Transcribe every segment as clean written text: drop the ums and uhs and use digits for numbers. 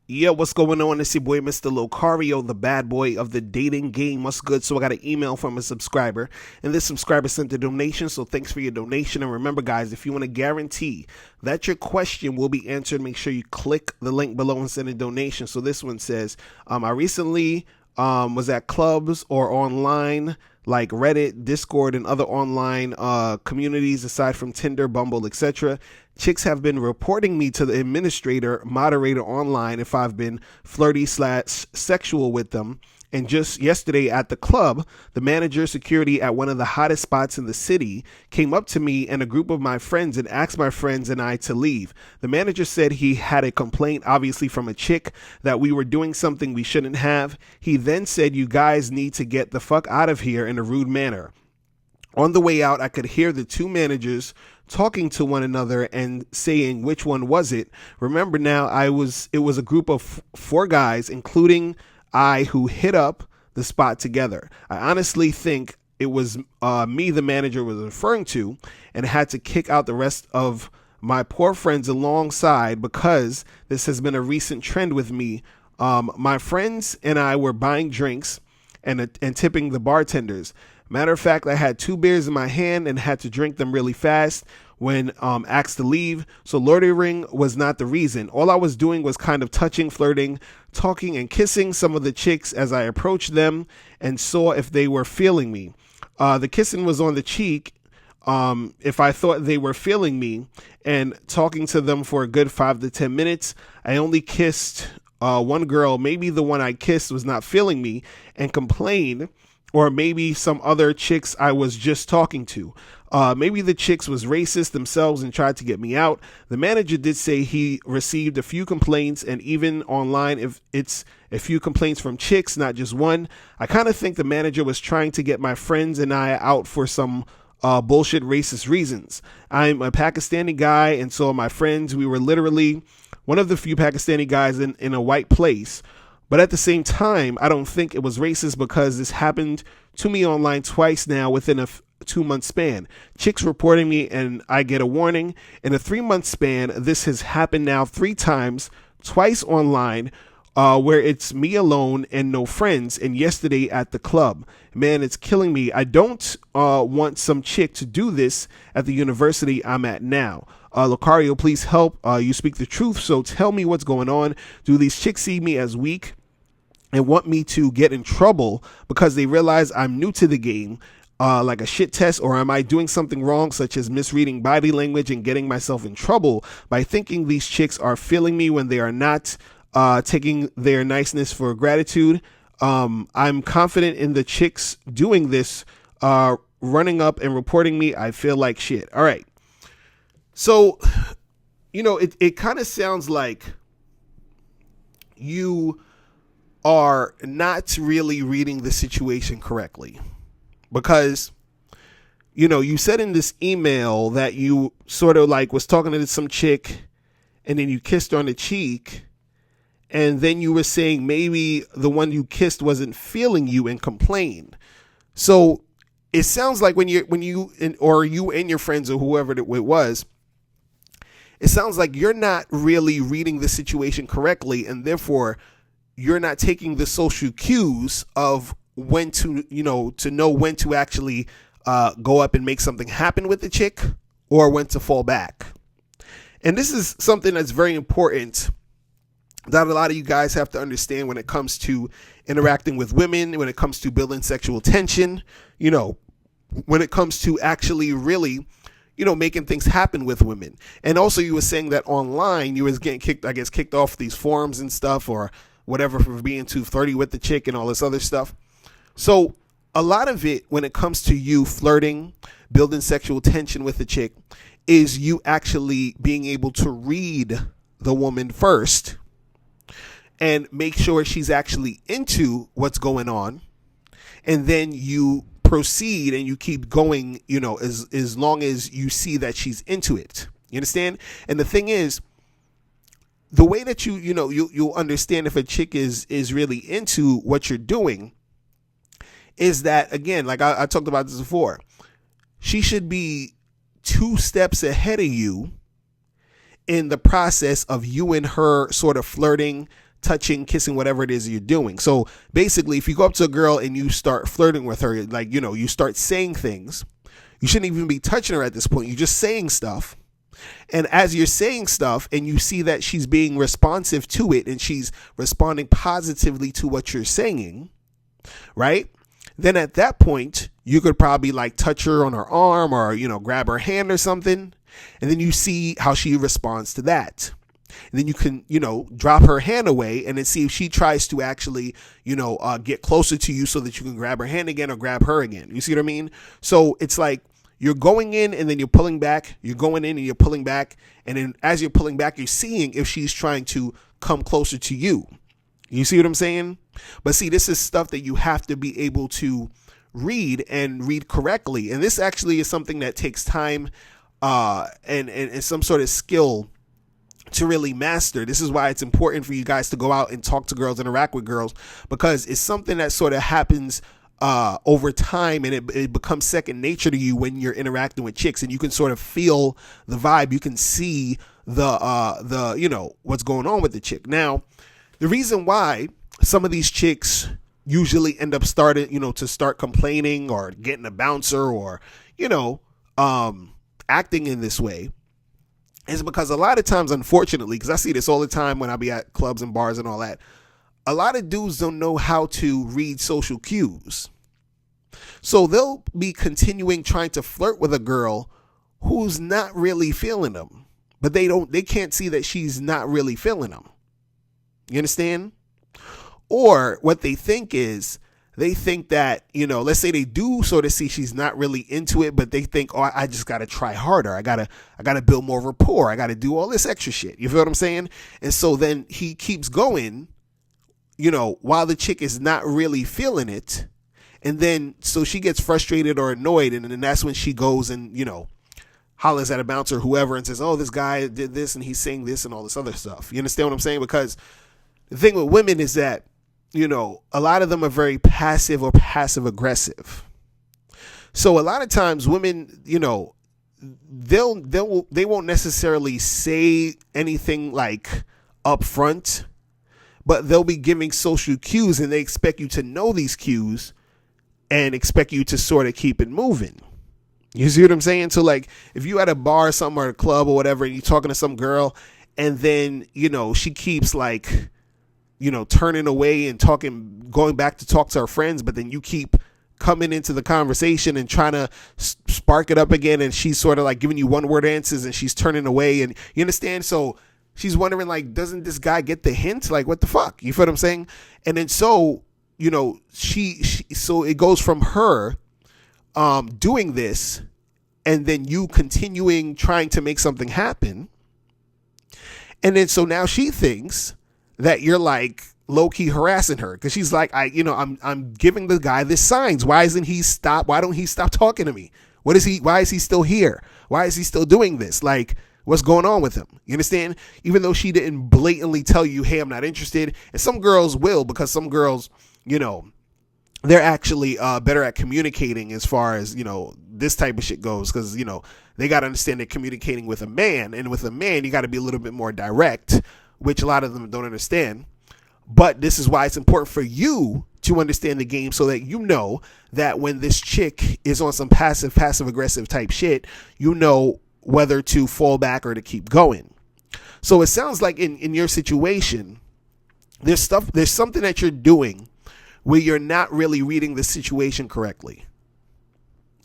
Yo, what's going on? It's your boy, Mr. Locario, the bad boy of the dating game. What's good? So I got an email from a subscriber, and this subscriber sent a donation, so thanks for your donation. And remember, guys, if you want to guarantee that your question will be answered, make sure you click the link below and send a donation. So this one says, I recently was at clubs or online like Reddit, Discord, and other online communities aside from Tinder, Bumble, etc. Chicks have been reporting me to the moderator online if I've been flirty / sexual with them. And just yesterday at the club, the manager security at one of the hottest spots in the city came up to me and a group of my friends and asked my friends and I to leave. The manager said he had a complaint, obviously from a chick, that we were doing something we shouldn't have. He then said, "You guys need to get the fuck out of here," in a rude manner. On the way out, I could hear the two managers talking to one another and saying, "Which one was it?" Remember now, it was a group of four guys, including I, who hit up the spot together. I honestly think it was me the manager was referring to, and had to kick out the rest of my poor friends alongside because this has been a recent trend with me. My friends and I were buying drinks and tipping the bartenders. Matter of fact, I had 2 beers in my hand and had to drink them really fast when asked to leave. So loitering was not the reason. All I was doing was kind of touching, flirting, talking, and kissing some of the chicks as I approached them and saw if they were feeling me. The kissing was on the cheek if I thought they were feeling me, and talking to them for a good 5 to 10 minutes. I only kissed one girl. Maybe the one I kissed was not feeling me and complained, or maybe some other chicks I was just talking to. Maybe the chicks was racist themselves and tried to get me out. The manager did say he received a few complaints, and even online, if it's a few complaints from chicks, not just one. I kind of think the manager was trying to get my friends and I out for some bullshit racist reasons. I'm a Pakistani guy, and so are my friends. We were literally one of the few Pakistani guys in a white place. But at the same time, I don't think it was racist because this happened to me online twice now within a 2-month span. Chicks reporting me and I get a warning. In a 3-month span, this has happened now 3 times, twice online, where it's me alone and no friends, and yesterday at the club. Man, it's killing me. I don't want some chick to do this at the university I'm at now. Locario, please help. You speak the truth, so tell me what's going on. Do these chicks see me as weak and want me to get in trouble because they realize I'm new to the game, like a shit test, or am I doing something wrong, such as misreading body language and getting myself in trouble by thinking these chicks are feeling me when they are not, taking their niceness for gratitude? I'm confident in the chicks doing this, running up and reporting me. I feel like shit. All right. So, it kind of sounds like you are not really reading the situation correctly, because you said in this email that you sort of like was talking to some chick and then you kissed her on the cheek, and then you were saying maybe the one you kissed wasn't feeling you and complained. So it sounds like when you and your friends or whoever it was, it sounds like you're not really reading the situation correctly, and therefore you're not taking the social cues of when to know when to actually go up and make something happen with the chick, or when to fall back. And this is something that's very important that a lot of you guys have to understand when it comes to interacting with women, when it comes to building sexual tension, when it comes to actually really making things happen with women. And also, you were saying that online you was getting kicked off these forums and stuff, or whatever, for being too flirty with the chick and all this other stuff. So a lot of it, when it comes to you flirting, building sexual tension with the chick, is you actually being able to read the woman first and make sure she's actually into what's going on. And then you proceed and you keep going, as long as you see that she's into it. You understand? And the thing is, the way that you'll understand if a chick is really into what you're doing is that, again, like I talked about this before, she should be 2 steps ahead of you in the process of you and her sort of flirting, touching, kissing, whatever it is you're doing. So basically, if you go up to a girl and you start flirting with her, like, you start saying things, you shouldn't even be touching her at this point. You're just saying stuff. And as you're saying stuff and you see that she's being responsive to it and she's responding positively to what you're saying, right? Then at that point, you could probably like touch her on her arm or, grab her hand or something. And then you see how she responds to that. And then you can, drop her hand away and then see if she tries to actually, get closer to you so that you can grab her hand again or grab her again. You see what I mean? So it's like you're going in and then you're pulling back. You're going in and you're pulling back. And then as you're pulling back, you're seeing if she's trying to come closer to you. You see what I'm saying? But see, this is stuff that you have to be able to read and read correctly. And this actually is something that takes time and some sort of skill to really master. This is why it's important for you guys to go out and talk to girls, interact with girls, because it's something that sort of happens over time, and it becomes second nature to you when you're interacting with chicks, and you can sort of feel the vibe. You can see the what's going on with the chick. Now, the reason why some of these chicks usually end up to start complaining or getting a bouncer or, acting in this way is because a lot of times, unfortunately, because I see this all the time when I be at clubs and bars and all that, a lot of dudes don't know how to read social cues. So they'll be continuing trying to flirt with a girl who's not really feeling them, but they can't see that she's not really feeling them. You understand? Or what they think is, they think that, let's say they do sort of see she's not really into it, but they think, oh, I just got to try harder. I got to build more rapport. I got to do all this extra shit. You feel what I'm saying? And so then he keeps going, while the chick is not really feeling it. And then, so she gets frustrated or annoyed. And then that's when she goes and, hollers at a bouncer or whoever and says, oh, this guy did this and he's saying this and all this other stuff. You understand what I'm saying? Because the thing with women is that, a lot of them are very passive or passive aggressive. So a lot of times women, they won't necessarily say anything like up front, but they'll be giving social cues and they expect you to know these cues and expect you to sort of keep it moving. You see what I'm saying? So like if you at a bar or something or a club or whatever, and you're talking to some girl and then, she keeps like, turning away and going back to talk to her friends, but then you keep coming into the conversation and trying to spark it up again. And she's sort of like giving you one word answers and she's turning away, and you understand? So she's wondering like, doesn't this guy get the hint? Like, what the fuck? You feel what I'm saying? And then, so, so it goes from her, doing this and then you continuing trying to make something happen. And then, so now she thinks that you're like low-key harassing her because she's like, I'm giving the guy this signs. Why don't he stop talking to me? Why is he still here? Why is he still doing this? Like, what's going on with him? You understand? Even though she didn't blatantly tell you, hey, I'm not interested. And some girls will, because some girls, they're actually better at communicating as far as, this type of shit goes. Because, they got to understand they're communicating with a man. And with a man, you got to be a little bit more direct, which a lot of them don't understand. But this is why it's important for you to understand the game, so that you know that when this chick is on some passive aggressive type shit, you know whether to fall back or to keep going. So it sounds like in your situation, there's something that you're doing where you're not really reading the situation correctly.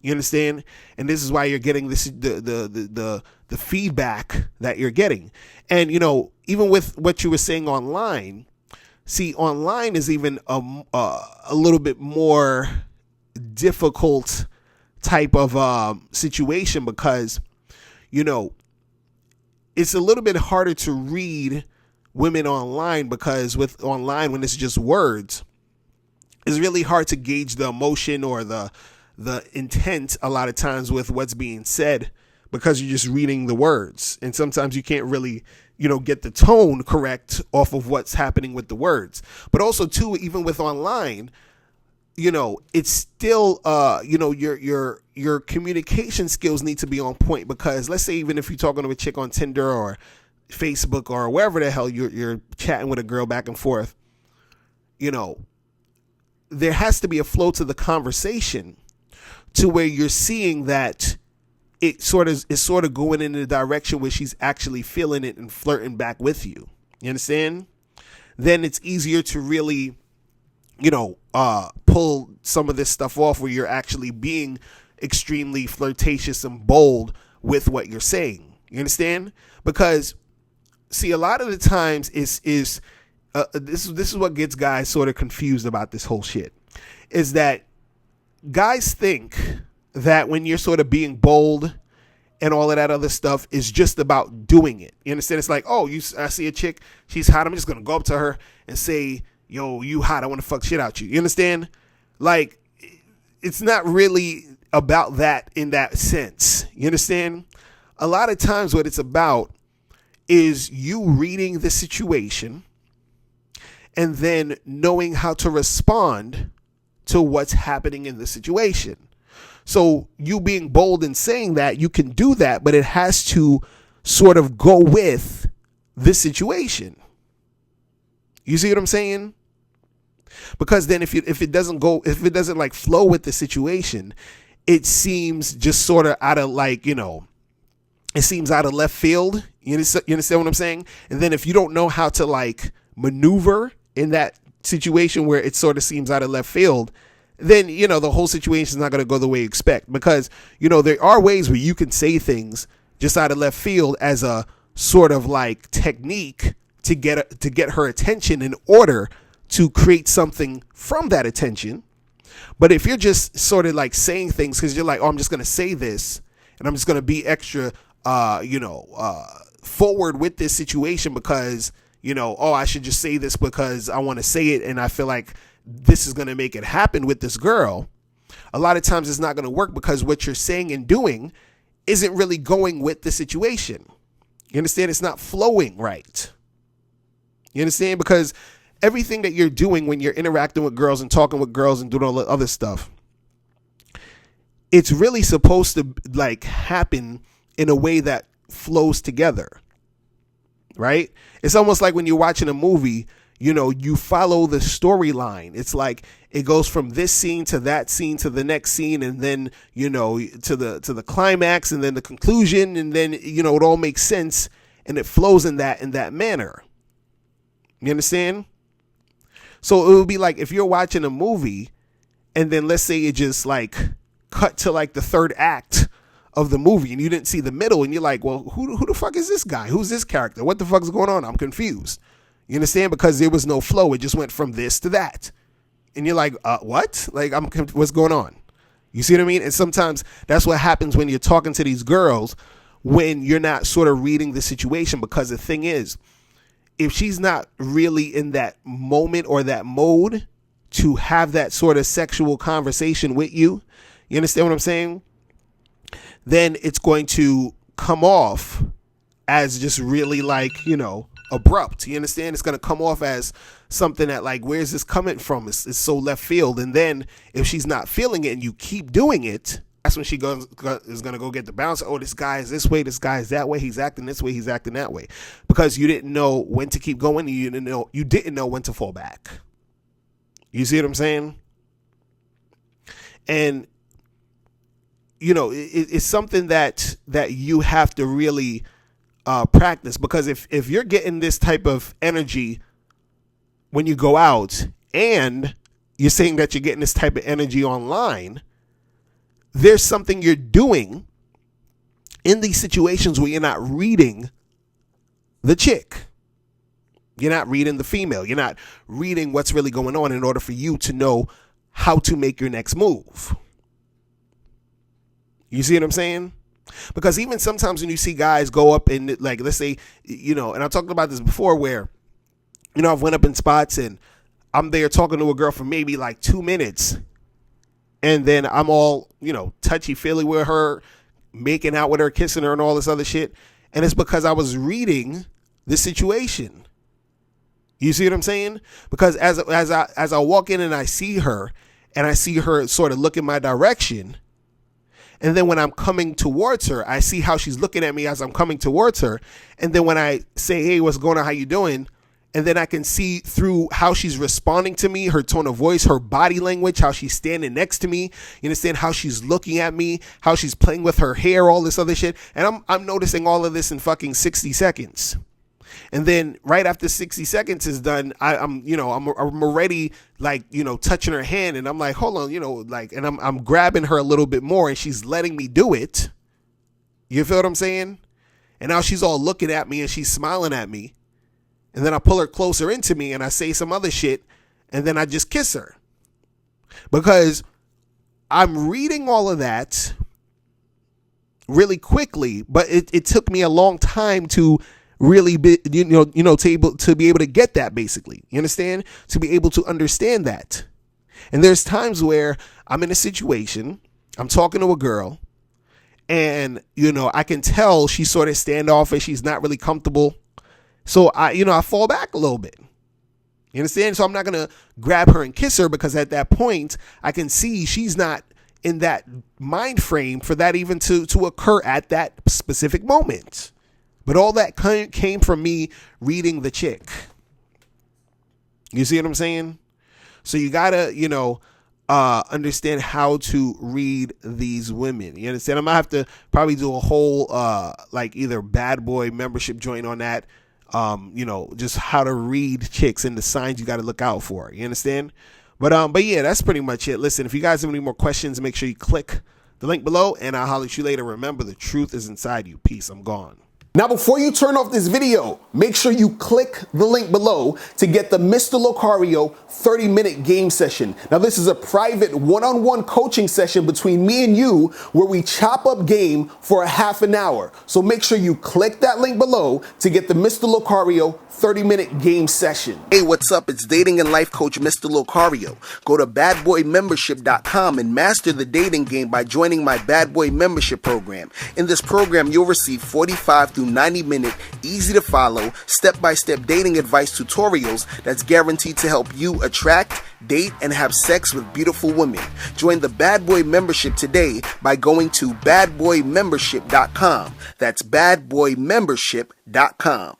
You understand? And this is why you're getting this the feedback that you're getting. And even with what you were saying online, see, online is even a little bit more difficult type of situation, because it's a little bit harder to read women online, because with online, when it's just words, it's really hard to gauge the emotion or the intent a lot of times with what's being said, because you're just reading the words. And sometimes you can't really, get the tone correct off of what's happening with the words. But also too, even with online, it's still, your communication skills need to be on point, because let's say, even if you're talking to a chick on Tinder or Facebook or wherever the hell you're chatting with a girl back and forth, you know, there has to be a flow to the conversation to where you're seeing that it is sort of going in the direction where she's actually feeling it and flirting back with you. You understand? Then it's easier to really, you know, pull some of this stuff off where you're actually being extremely flirtatious and bold with what you're saying. You understand? Because see, a lot of the times this is what gets guys sort of confused about this whole shit, is that guys think that when you're sort of being bold and all of that other stuff is just about doing it. You understand? It's like, oh, I see a chick, she's hot, I'm just going to go up to her and say, yo, you hot, I want to fuck shit out you. You understand? Like, it's not really about that in that sense. You understand? A lot of times what it's about is you reading the situation and then knowing how to respond to what's happening in the situation. So you being bold and saying that, you can do that, but it has to sort of go with the situation. You see what I'm saying? Because then if it doesn't like flow with the situation, it seems just sort of out of like, you know, it seems out of left field. You understand what I'm saying? And then if you don't know how to like maneuver in that situation where it sort of seems out of left field, then, you know, the whole situation is not going to go the way you expect. Because, you know, there are ways where you can say things just out of left field as a sort of like technique to get her attention in order to create something from that attention. But if you're just sort of like saying things because you're like, oh, I'm just going to say this and I'm just going to be extra, forward with this situation because, you know, oh, I should just say this because I want to say it and I feel like this is going to make it happen with this girl. A lot of times it's not going to work because what you're saying and doing isn't really going with the situation. You understand? It's not flowing right. You understand? Because everything that you're doing when you're interacting with girls and talking with girls and doing all the other stuff, it's really supposed to like happen in a way that flows together, right? It's almost like when you're watching a movie, you know, you follow the storyline. It's like it goes from this scene to that scene to the next scene, and then, you know, to the climax, and then the conclusion, and then, you know, it all makes sense and it flows in that manner. You understand? So it would be like if you're watching a movie and then let's say it just like cut to like the third act of the movie and you didn't see the middle and you're like, well, who the fuck is this guy? Who's this character? What the fuck is going on? I'm confused. You understand? Because there was no flow. It just went from this to that. And you're like, what? Like, what's going on? You see what I mean? And sometimes that's what happens when you're talking to these girls when you're not sort of reading the situation. Because the thing is, if she's not really in that moment or that mode to have that sort of sexual conversation with you, you understand what I'm saying? Then it's going to come off as just really like, you know, abrupt. You understand? It's going to come off as something that like, where's this coming from? It's so left field. And then if she's not feeling it and you keep doing it, that's when she is going to go get the bounce. Oh, this guy is this way. This guy is that way. He's acting this way. He's acting that way. Because you didn't know when to keep going. You didn't know when to fall back. You see what I'm saying? And, you know, it's something that you have to really practice, because if you're getting this type of energy when you go out and you're saying that you're getting this type of energy online, there's something you're doing in these situations where you're not reading the chick. You're not reading the female. You're not reading what's really going on in order for you to know how to make your next move. You see what I'm saying? Because even sometimes when you see guys go up and like, let's say, you know, and I talked about this before where, you know, I've went up in spots and I'm there talking to a girl for maybe like 2 minutes. And then I'm all, you know, touchy feely with her, making out with her, kissing her and all this other shit. And it's because I was reading the situation. You see what I'm saying? Because as I walk in and I see her sort of look in my direction, And then when I'm coming towards her, I see how she's looking at me as I'm coming towards her. And then when I say, hey, what's going on? How you doing? And then I can see through how she's responding to me, her tone of voice, her body language, how she's standing next to me. You understand? How she's looking at me, how she's playing with her hair, all this other shit. And I'm noticing all of this in fucking 60 seconds. And then right after 60 seconds is done, I'm already like, touching her hand, and I'm like, hold on, and I'm grabbing her a little bit more, and she's letting me do it. You feel what I'm saying? And now she's all looking at me and she's smiling at me. And then I pull her closer into me and I say some other shit, and then I just kiss her. Because I'm reading all of that really quickly, but it took me a long time to really be, to be able to get that, basically. You understand? To be able to understand that. And there's times where I'm in a situation, I'm talking to a girl, and, I can tell she's sort of standoffish. She's not really comfortable. So I fall back a little bit. You understand? So I'm not going to grab her and kiss her, because at that point I can see she's not in that mind frame for that even to occur at that specific moment. But all that came from me reading the chick. You see what I'm saying? So you gotta, understand how to read these women. You understand? I'm gonna have to probably do a whole either bad boy membership joint on that. Just how to read chicks and the signs you got to look out for. You understand? But yeah, that's pretty much it. Listen, if you guys have any more questions, make sure you click the link below, and I'll holler at you later. Remember, the truth is inside you. Peace. I'm gone. Now, before you turn off this video, make sure you click the link below to get the Mr. Locario 30-minute game session. Now, this is a private one-on-one coaching session between me and you where we chop up game for a half an hour. So make sure you click that link below to get the Mr. Locario 30-minute game session. Hey, what's up? It's dating and life coach Mr. Locario. Go to badboymembership.com and master the dating game by joining my Bad Boy membership program. In this program, you'll receive 45 through 90-minute, easy-to-follow, step-by-step dating advice tutorials that's guaranteed to help you attract, date, and have sex with beautiful women. Join the Bad Boy membership today by going to badboymembership.com. That's badboymembership.com.